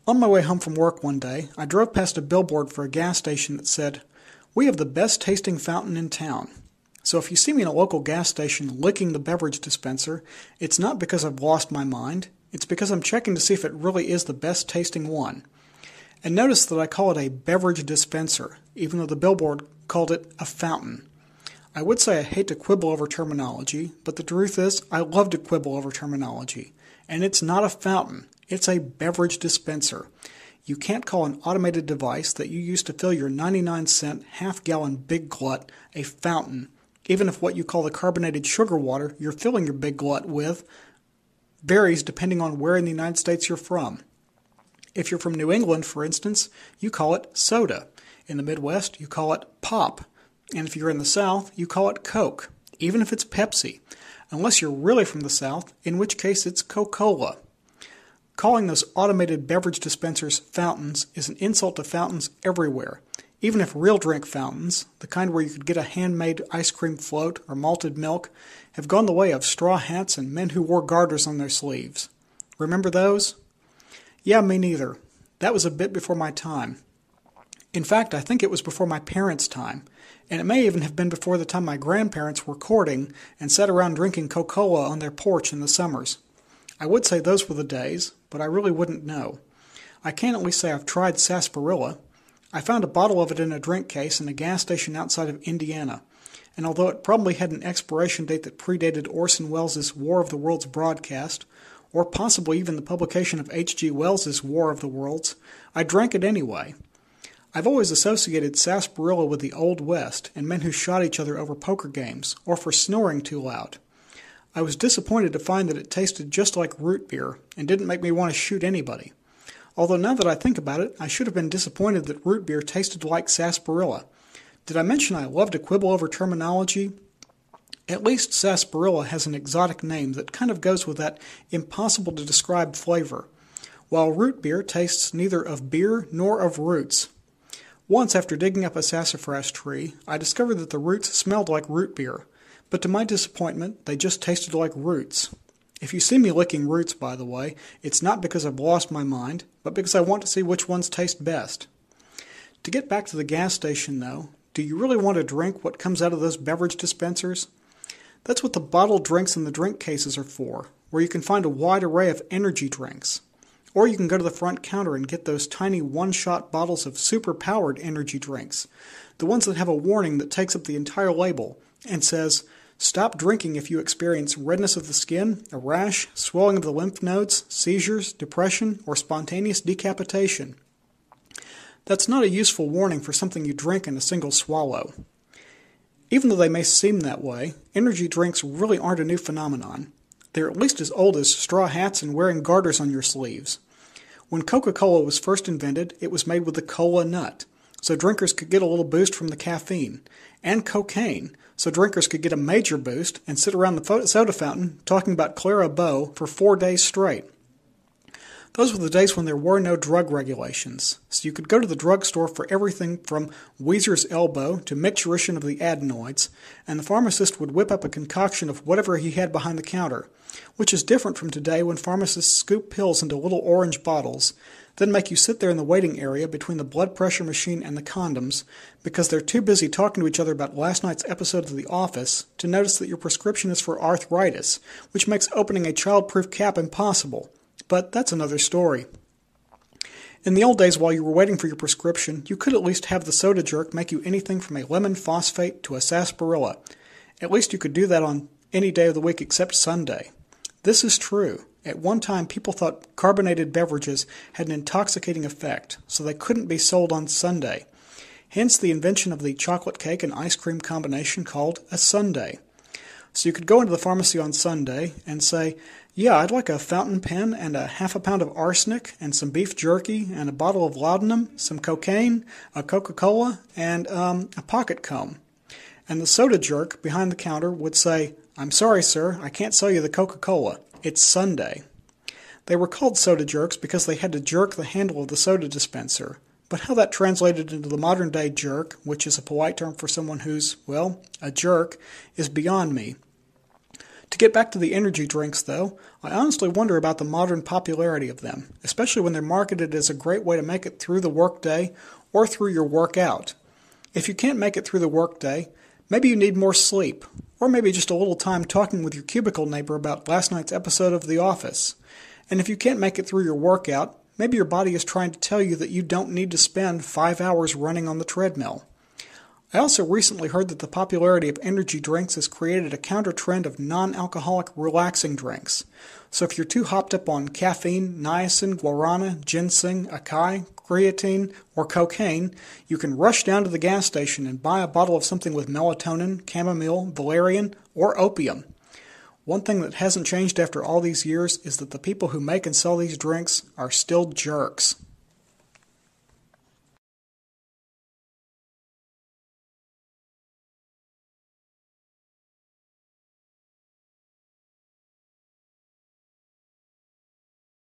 On my way home from work one day, I drove past a billboard for a gas station that said, "We have the best tasting fountain in town." So if you see me in a local gas station licking the beverage dispenser, it's not because I've lost my mind, it's because I'm checking to see if it really is the best tasting one. And notice that I call it a beverage dispenser, even though the billboard called it a fountain. I would say I hate to quibble over terminology, but the truth is I love to quibble over terminology. And it's not a fountain, it's a beverage dispenser. You can't call an automated device that you use to fill your 99-cent half-gallon Big Glut a fountain, even if what you call the carbonated sugar water you're filling your Big Glut with varies depending on where in the United States you're from. If you're from New England, for instance, you call it soda. In the Midwest, you call it pop. And if you're in the South, you call it Coke, even if it's Pepsi. Unless you're really from the South, in which case it's Coca-Cola. Calling those automated beverage dispensers fountains is an insult to fountains everywhere. Even if real drink fountains, the kind where you could get a handmade ice cream float or malted milk, have gone the way of straw hats and men who wore garters on their sleeves. Remember those? Yeah, me neither. That was a bit before my time. In fact, I think it was before my parents' time, and it may even have been before the time my grandparents were courting and sat around drinking Coca-Cola on their porch in the summers. I would say those were the days, but I really wouldn't know. I can at least say I've tried sarsaparilla. I found a bottle of it in a drink case in a gas station outside of Indiana, and although it probably had an expiration date that predated Orson Welles' War of the Worlds broadcast, or possibly even the publication of H.G. Wells' War of the Worlds, I drank it anyway. I've always associated sarsaparilla with the Old West and men who shot each other over poker games, or for snoring too loud. I was disappointed to find that it tasted just like root beer and didn't make me want to shoot anybody. Although now that I think about it, I should have been disappointed that root beer tasted like sarsaparilla. Did I mention I love to quibble over terminology? At least sarsaparilla has an exotic name that kind of goes with that impossible-to-describe flavor, while root beer tastes neither of beer nor of roots. Once, after digging up a sassafras tree, I discovered that the roots smelled like root beer, but to my disappointment, they just tasted like roots. If you see me licking roots, by the way, it's not because I've lost my mind, but because I want to see which ones taste best. To get back to the gas station, though, do you really want to drink what comes out of those beverage dispensers? That's what the bottled drinks in the drink cases are for, where you can find a wide array of energy drinks. Or you can go to the front counter and get those tiny one-shot bottles of super-powered energy drinks, the ones that have a warning that takes up the entire label and says, "Stop drinking if you experience redness of the skin, a rash, swelling of the lymph nodes, seizures, depression, or spontaneous decapitation." That's not a useful warning for something you drink in a single swallow. Even though they may seem that way, energy drinks really aren't a new phenomenon. They're at least as old as straw hats and wearing garters on your sleeves. When Coca-Cola was first invented, it was made with the cola nut, so drinkers could get a little boost from the caffeine, and cocaine, so drinkers could get a major boost and sit around the soda fountain talking about Clara Bow for 4 days straight. Those were the days when there were no drug regulations, so you could go to the drugstore for everything from Weezer's elbow to micturition of the adenoids, and the pharmacist would whip up a concoction of whatever he had behind the counter, which is different from today when pharmacists scoop pills into little orange bottles, then make you sit there in the waiting area between the blood pressure machine and the condoms because they're too busy talking to each other about last night's episode of The Office to notice that your prescription is for arthritis, which makes opening a child-proof cap impossible. But that's another story. In the old days, while you were waiting for your prescription, you could at least have the soda jerk make you anything from a lemon phosphate to a sarsaparilla. At least you could do that on any day of the week except Sunday. This is true. At one time, people thought carbonated beverages had an intoxicating effect, so they couldn't be sold on Sunday. Hence the invention of the chocolate cake and ice cream combination called a sundae. So you could go into the pharmacy on Sunday and say, "Yeah, I'd like a fountain pen and a half a pound of arsenic and some beef jerky and a bottle of laudanum, some cocaine, a Coca-Cola, and a pocket comb." And the soda jerk behind the counter would say, "I'm sorry, sir, I can't sell you the Coca-Cola. It's Sunday." They were called soda jerks because they had to jerk the handle of the soda dispenser. But how that translated into the modern-day jerk, which is a polite term for someone who's, well, a jerk, is beyond me. To get back to the energy drinks, though, I honestly wonder about the modern popularity of them, especially when they're marketed as a great way to make it through the workday or through your workout. If you can't make it through the workday, maybe you need more sleep, or maybe just a little time talking with your cubicle neighbor about last night's episode of The Office. And if you can't make it through your workout, maybe your body is trying to tell you that you don't need to spend 5 hours running on the treadmill. I also recently heard that the popularity of energy drinks has created a counter-trend of non-alcoholic relaxing drinks. So if you're too hopped up on caffeine, niacin, guarana, ginseng, acai, creatine, or cocaine, you can rush down to the gas station and buy a bottle of something with melatonin, chamomile, valerian, or opium. One thing that hasn't changed after all these years is that the people who make and sell these drinks are still jerks.